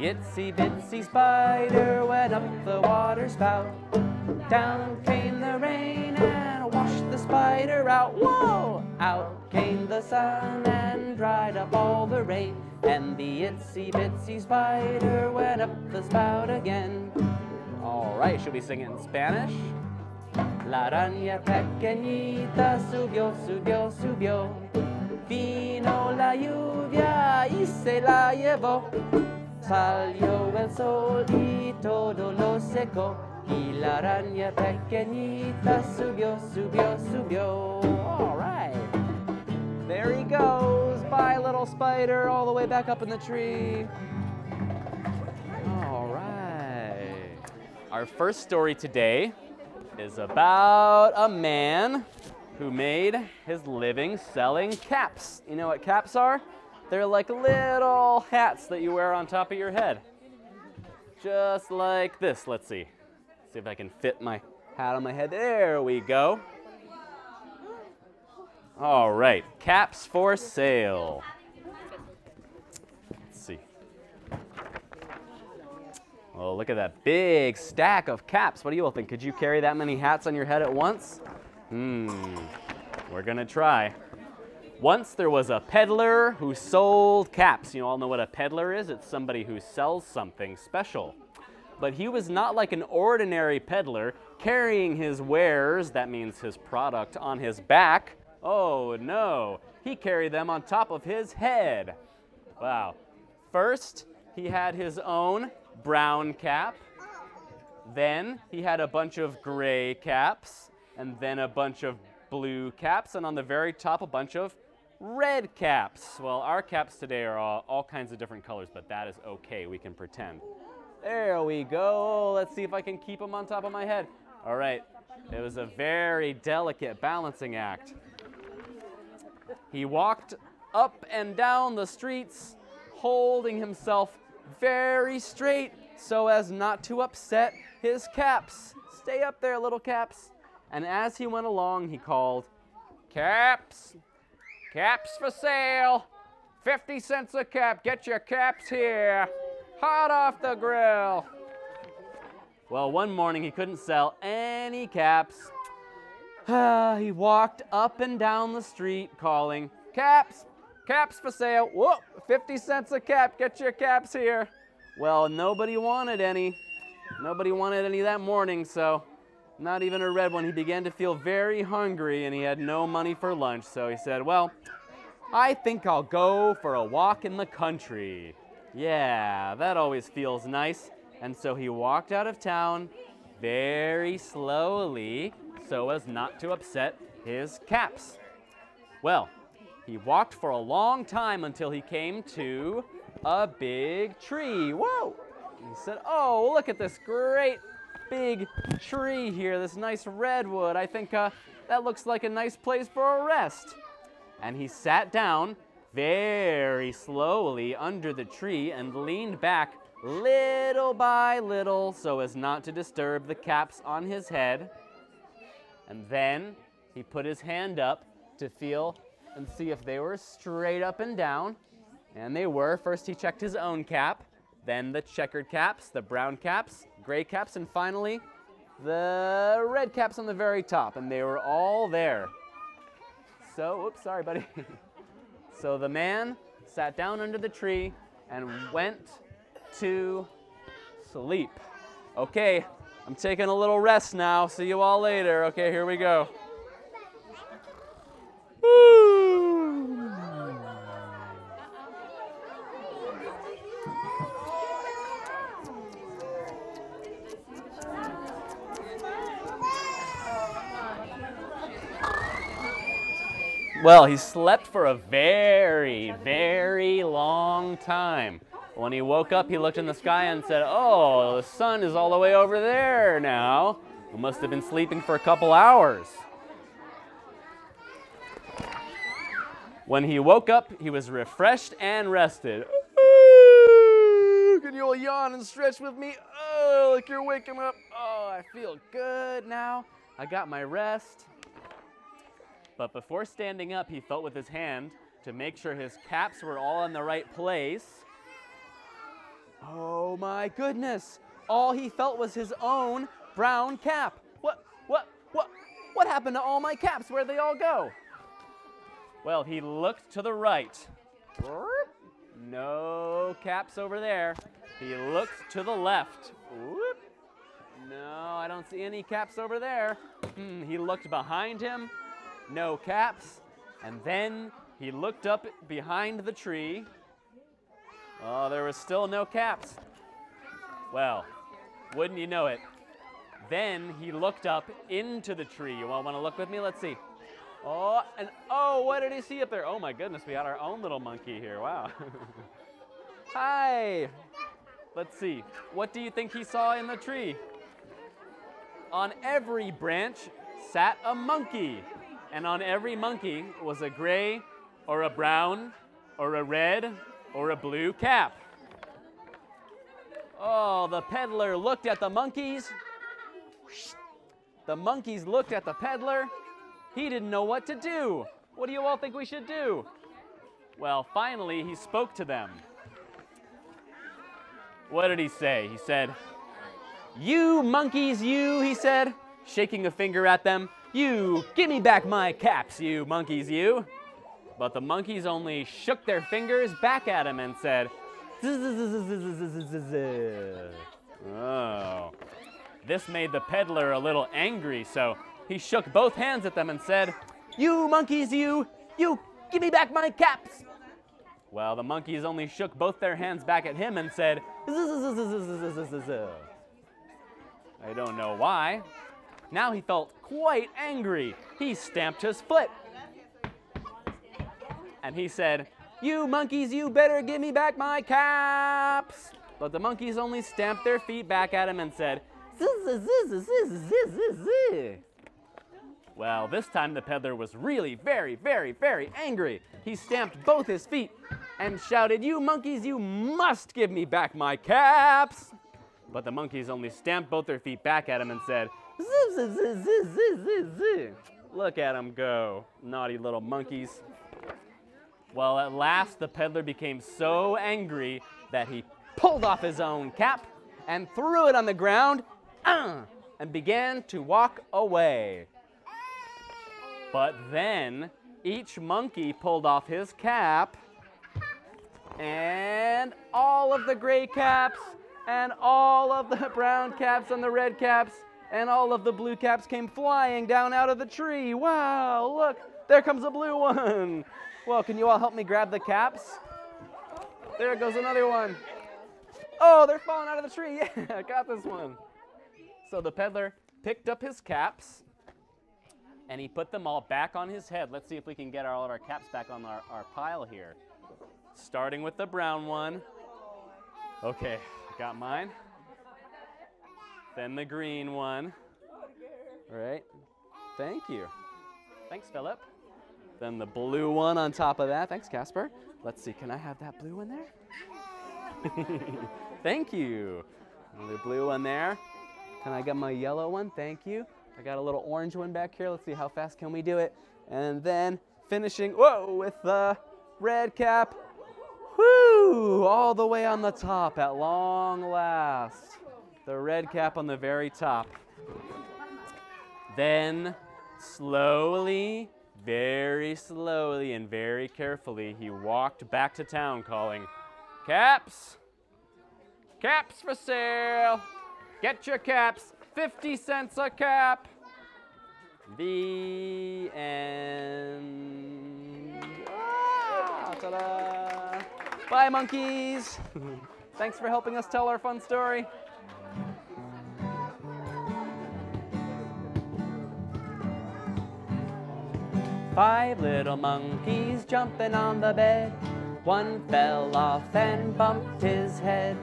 itsy bitsy spider went up the water spout. Down came the rain and washed the spider out. Whoa! Out came the sun and dried up all the rain. And the itsy bitsy spider went up the spout again. All right, should we sing it in Spanish? La araña pequeñita subió, subió, subió. Vino la lluvia y se la llevó. Salió el sol y todo lo secó. Y la araña pequeñita subió, subió, subió. All right. There he goes. Bye, little spider, all the way back up in the tree. All right. Our first story today is about a man who made his living selling caps. You know what caps are? They're like little hats that you wear on top of your head. Just like this. Let's see. See if I can fit my hat on my head. There we go. All right, caps for sale. Let's see. Oh, look at that big stack of caps. What do you all think? Could you carry that many hats on your head at once? We're gonna try. Once there was a peddler who sold caps. You all know what a peddler is? It's somebody who sells something special. But he was not like an ordinary peddler carrying his wares, that means his product, on his back. Oh no, he carried them on top of his head. Wow. First, he had his own brown cap. Then he had a bunch of gray caps, and then a bunch of blue caps, and on the very top, a bunch of red caps. Well, our caps today are all kinds of different colors, but that is okay, we can pretend. There we go. Let's see if I can keep them on top of my head. All right, it was a very delicate balancing act. He walked up and down the streets, holding himself very straight so as not to upset his caps. Stay up there, little caps. And as he went along, he called, "Caps, caps for sale, 50 cents a cap, get your caps here, hot off the grill." Well, one morning he couldn't sell any caps. He walked up and down the street calling, "Caps, caps for sale, whoop, 50 cents a cap, get your caps here." Well, nobody wanted any. Nobody wanted any that morning, so not even a red one. He began to feel very hungry and he had no money for lunch, so he said, "Well, I think I'll go for a walk in the country. Yeah, that always feels nice." And so he walked out of town very slowly so as not to upset his caps. Well, he walked for a long time until he came to a big tree. Whoa! He said, "Oh, look at this great big tree here, this nice redwood. I think that looks like a nice place for a rest." And he sat down very slowly under the tree and leaned back little by little so as not to disturb the caps on his head. And then he put his hand up to feel and see if they were straight up and down. And they were. First he checked his own cap, then the checkered caps, the brown caps, gray caps, and finally the red caps on the very top. And they were all there. So, oops, sorry, buddy. So the man sat down under the tree and went to sleep. Okay, I'm taking a little rest now. See you all later. Okay, here we go. Woo! Well, he slept for a very, very long time. When he woke up, he looked in the sky and said, "Oh, the sun is all the way over there now. He must have been sleeping for a couple hours." When he woke up, he was refreshed and rested. Ooh, can you all yawn and stretch with me? Oh, like you're waking up. Oh, I feel good now. I got my rest. But before standing up, he felt with his hand to make sure his caps were all in the right place. Oh my goodness. All he felt was his own brown cap. What happened to all my caps? Where'd they all go? Well, he looked to the right. No caps over there. He looked to the left. No, I don't see any caps over there. He looked behind him. No caps. And then he looked up behind the tree. Oh, there was still no caps. Well, wouldn't you know it? Then he looked up into the tree. You all want to look with me? Let's see. Oh, and oh, what did he see up there? Oh my goodness, we got our own little monkey here. Wow. Hi. Let's see. What do you think he saw in the tree? On every branch sat a monkey. And on every monkey was a gray or a brown or a red or a blue cap. Oh, the peddler looked at the monkeys. The monkeys looked at the peddler. He didn't know what to do. What do you all think we should do? Well, finally, he spoke to them. What did he say? He said, "You monkeys, you," he said, shaking a finger at them. "You, give me back my caps, you monkeys, you." But the monkeys only shook their fingers back at him and said, "Oh." This made the peddler a little angry, so he shook both hands at them and said, "You monkeys, you, give me back my caps." Well, the monkeys only shook both their hands back at him and said, I don't know why. Now he felt quite angry. He stamped his foot. And he said, "You monkeys, you better give me back my caps." But the monkeys only stamped their feet back at him and said, Well, this time the peddler was really very, very, very angry. He stamped both his feet and shouted, "You monkeys, you must give me back my caps." But the monkeys only stamped both their feet back at him and said, Look at them go, naughty little monkeys. Well, at last the peddler became so angry that he pulled off his own cap and threw it on the ground and began to walk away. But then each monkey pulled off his cap, and all of the gray caps and all of the brown caps and the red caps and all of the blue caps came flying down out of the tree. Wow, look, there comes a blue one. Well, can you all help me grab the caps? There goes another one. Oh, they're falling out of the tree. Yeah, I got this one. So the peddler picked up his caps and he put them all back on his head. Let's see if we can get all of our caps back on our pile here. Starting with the brown one. Okay, got mine. Then the green one. All right, thank you. Thanks, Philip. Then the blue one on top of that. Thanks, Casper. Let's see, can I have that blue one there? Thank you. Another blue one there. Can I get my yellow one? Thank you. I got a little orange one back here. Let's see, how fast can we do it? And then finishing, with the red cap. Whoo! All the way on the top at long last. The red cap on the very top. Then slowly, very slowly and very carefully, he walked back to town calling, "Caps! Caps for sale! Get your caps! 50 cents a cap!" The end. Ta-da! Bye, monkeys! Thanks for helping us tell our fun story. Five little monkeys jumping on the bed. One fell off and bumped his head.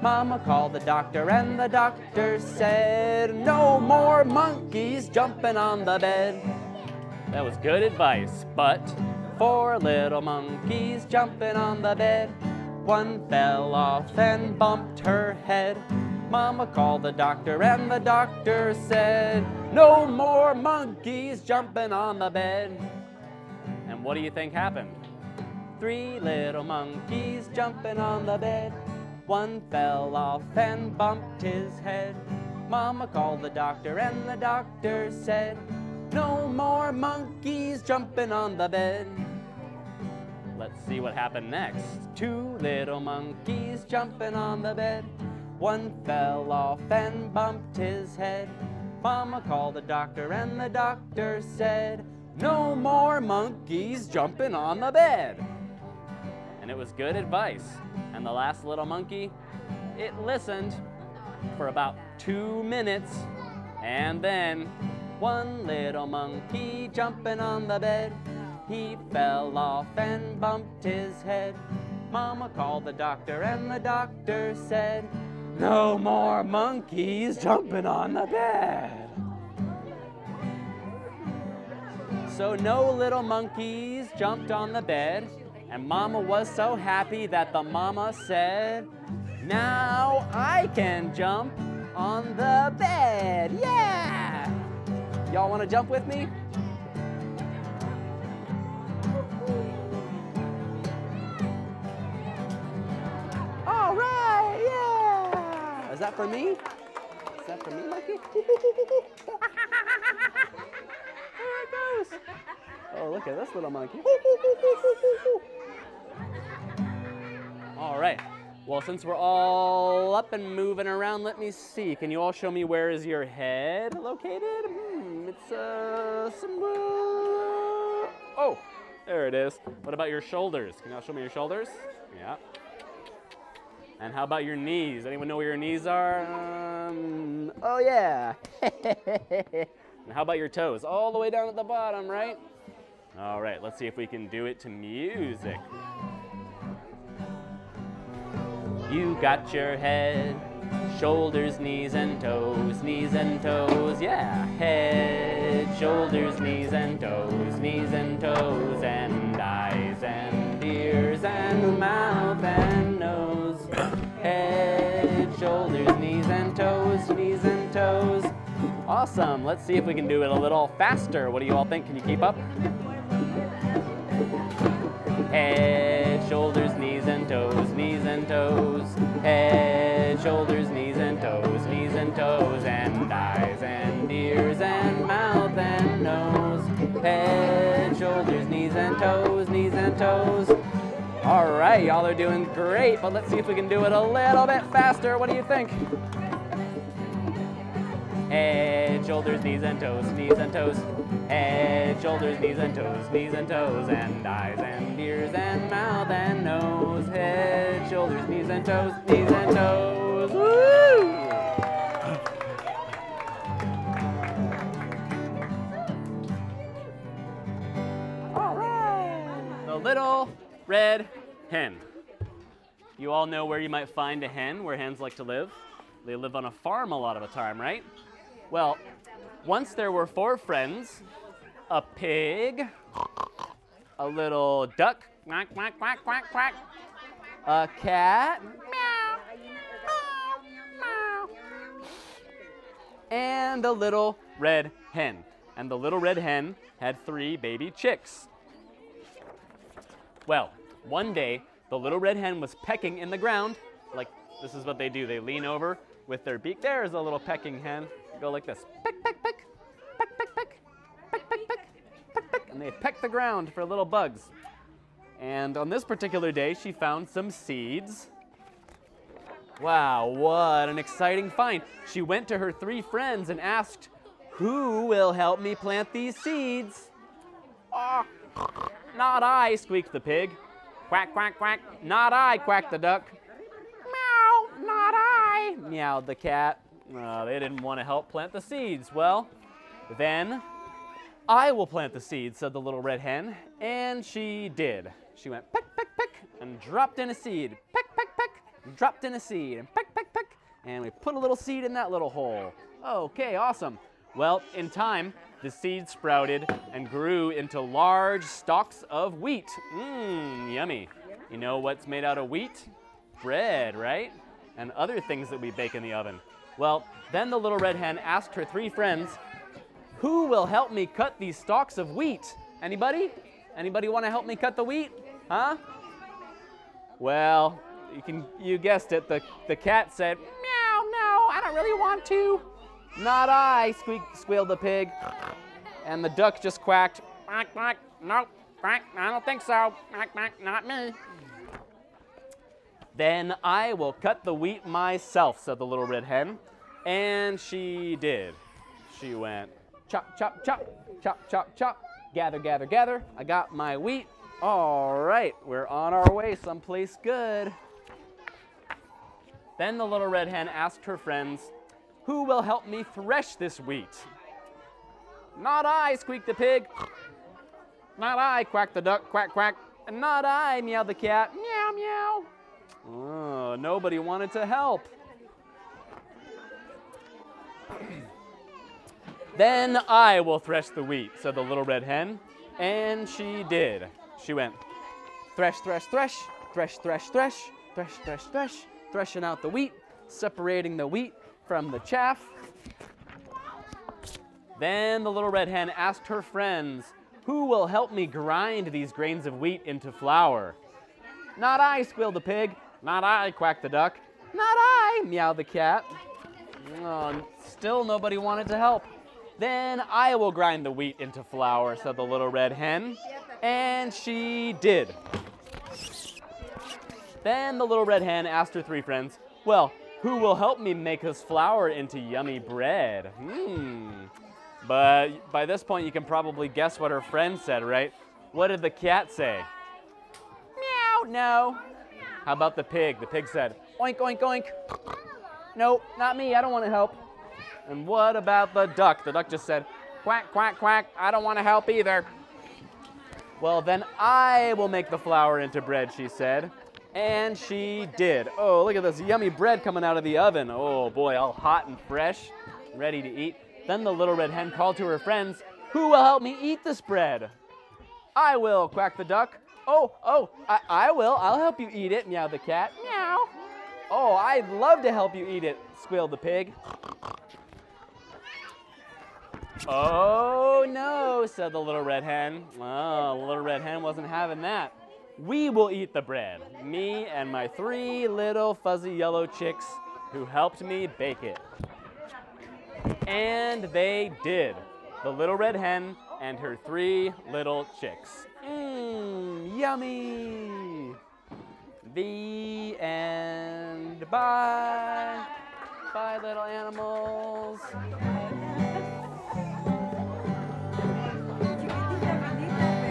Mama called the doctor and the doctor said, "No more monkeys jumping on the bed." That was good advice, but 4 little monkeys jumping on the bed. One fell off and bumped her head. Mama called the doctor and the doctor said, "No more monkeys jumping on the bed." And what do you think happened? 3 little monkeys jumping on the bed. One fell off and bumped his head. Mama called the doctor and the doctor said, no more monkeys jumping on the bed. Let's see what happened next. Two little monkeys jumping on the bed. One fell off and bumped his head. Mama called the doctor and the doctor said, no more monkeys jumping on the bed. And it was good advice. And the last little monkey, it listened for about 2 minutes. And then one little monkey jumping on the bed. He fell off and bumped his head. Mama called the doctor and the doctor said, no more monkeys jumping on the bed. So no little monkeys jumped on the bed, and Mama was so happy that the mama said, now I can jump on the bed. Yeah! Y'all want to jump with me? All right, yeah! Is that for me? Is that for me, monkey? There it goes. Oh, look at this little monkey. All right. Well, since we're all up and moving around, let me see. Can you all show me where is your head located? It's somewhere. Oh, there it is. What about your shoulders? Can you all show me your shoulders? Yeah. And how about your knees? Anyone know where your knees are? Oh, yeah. And how about your toes? All the way down at the bottom, right? All right, let's see if we can do it to music. You got your head, shoulders, knees and toes, yeah. Head, shoulders, knees and toes, and eyes and ears and mouth and nose. Head, shoulders, knees and toes. Awesome, let's see if we can do it a little faster. What do you all think? Can you keep up? Head, shoulders, knees and toes. Head, shoulders, knees and toes, and eyes and ears and mouth and nose. Head, shoulders, knees and toes. All right, y'all are doing great, but let's see if we can do it a little bit faster. What do you think? Head, shoulders, knees and toes. Head, shoulders, knees and toes, and eyes and ears and mouth and nose. Head, shoulders, knees and toes. Woo! All right. The little red hen. You all know where you might find a hen, where hens like to live. They live on a farm a lot of the time, right? Well, once there were 4 friends, a pig, a little duck, quack, quack, quack, quack, quack, a cat, meow, meow, meow, and a little red hen. And the little red hen had 3 baby chicks. Well, one day, the little red hen was pecking in the ground. Like, this is what they do. They lean over with their beak. There's a little pecking hen. Go like this. Peck, peck, peck. Peck, peck, peck. Peck, peck, peck. Peck, peck. And they peck the ground for little bugs. And on this particular day, she found some seeds. Wow, what an exciting find. She went to her 3 friends and asked, who will help me plant these seeds? Oh, not I, squeaked the pig. Quack, quack, quack. Not I, quacked the duck. Meow, not I, meowed the cat. They didn't want to help plant the seeds. Well, then I will plant the seeds, said the little red hen. And she did. She went peck, peck, peck, and dropped in a seed. Peck, peck, peck, and dropped in a seed. And peck, peck, peck, and we put a little seed in that little hole. Okay, awesome. Well, in time, the seed sprouted and grew into large stalks of wheat. Mmm, yummy. You know what's made out of wheat? Bread, right? And other things that we bake in the oven. Well, then the little red hen asked her 3 friends, who will help me cut these stalks of wheat? Anybody? Anybody want to help me cut the wheat? Huh? Well, You guessed it. The cat said, "Meow, no, I don't really want to." "Not I," squealed the pig. And the duck just quacked, "Quack, quack, nope, quack, I don't think so, quack, quack, not me." "Then I will cut the wheat myself," said the little red hen. And she did. She went, chop, chop, chop, chop, chop, chop, gather, gather, gather. I got my wheat. All right, we're on our way someplace good. Then the little red hen asked her friends, "Who will help me thresh this wheat?" "Not I," squeaked the pig. "Not I," quacked the duck, quack, quack. "And not I," meowed the cat, meow, meow. Oh, nobody wanted to help. "Then I will thresh the wheat," said the little red hen. And she did. She went, thresh, thresh, thresh, thresh, thresh, thresh, thresh, thresh, thresh, threshing out the wheat, separating the wheat from the chaff. Then the little red hen asked her friends, "Who will help me grind these grains of wheat into flour?" "Not I," squealed the pig. "Not I," quacked the duck. "Not I," meowed the cat. Oh, still nobody wanted to help. "Then I will grind the wheat into flour," said the little red hen. And she did. Then the little red hen asked her three friends, "Well, who will help me make this flour into yummy bread?" But by this point, you can probably guess what her friend said, right? What did the cat say? "Meow, no." How about the pig? The pig said, "Oink, oink, oink." "Nope, not me, I don't want to help." And what about the duck? The duck just said, "Quack, quack, quack, I don't want to help either." "Well, then I will make the flour into bread," she said. And she did. Oh, look at this yummy bread coming out of the oven. Oh boy, all hot and fresh, ready to eat. Then the little red hen called to her friends, "Who will help me eat this bread?" "I will," quacked the duck. I will. I'll help you eat it," meowed the cat. Meow. "Oh, I'd love to help you eat it," squealed the pig. "Oh, no," said the little red hen. Oh, the little red hen wasn't having that. "We will eat the bread, me and my three little fuzzy yellow chicks who helped me bake it." And they did. The little red hen and her three little chicks. Yummy. The end. Bye. Bye, little animals.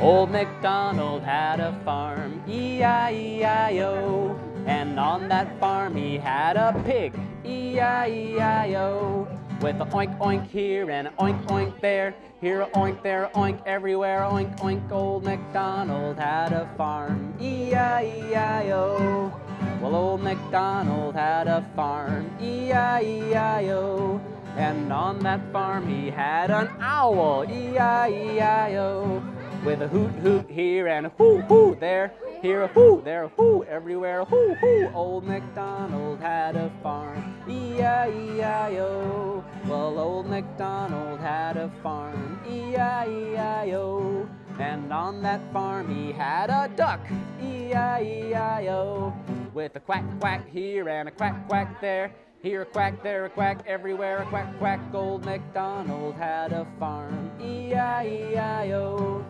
Old MacDonald had a farm, E-I-E-I-O. And on that farm he had a pig, E-I-E-I-O. With a oink oink here and a oink oink there, here a oink, there a oink, everywhere a oink oink. Old MacDonald had a farm, E-I-E-I-O. Well, old MacDonald had a farm, E-I-E-I-O. And on that farm he had an owl, E-I-E-I-O. With a hoot hoot here and a hoo hoo there, here a hoo, there a hoo, everywhere a hoo hoo. Old MacDonald had a farm, E-I-E-I-O. Well, old MacDonald had a farm, E-I-E-I-O. And on that farm he had a duck, E-I-E-I-O. With a quack quack here and a quack quack there, here a quack, there a quack, everywhere a quack quack. Old MacDonald had a farm, E-I-E-I-O.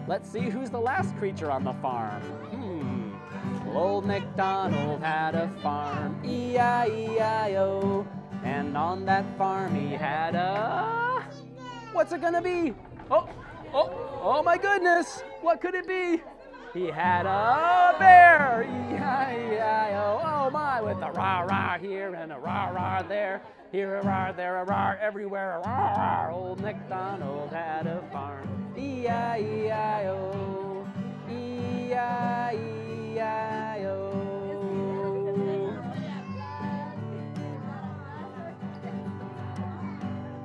Let's see who's the last creature on the farm. Well, old MacDonald had a farm, E-I-E-I-O. And on that farm he had a... What's it gonna be? Oh my goodness! What could it be? He had a bear, E-I-E-I-O. Oh my, with a rah-rah here and a rah-rah there. Here a rah, there a rah, everywhere a rah. Old MacDonald had a farm, E-I-E-I-O. E-I-E-I-O.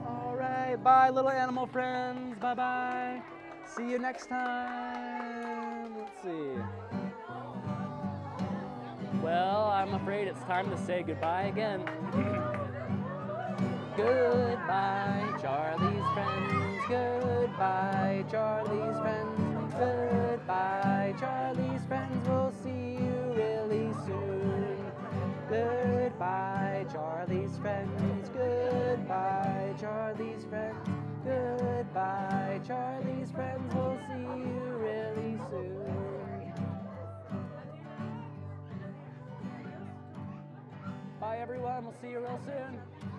All right, bye little animal friends, bye-bye. See you next time. Let's see. Well, I'm afraid it's time to say goodbye again. Goodbye, Charlie's friends. Goodbye, Charlie's friends. Goodbye, Charlie's friends. We'll see you really soon. and we'll see you real soon.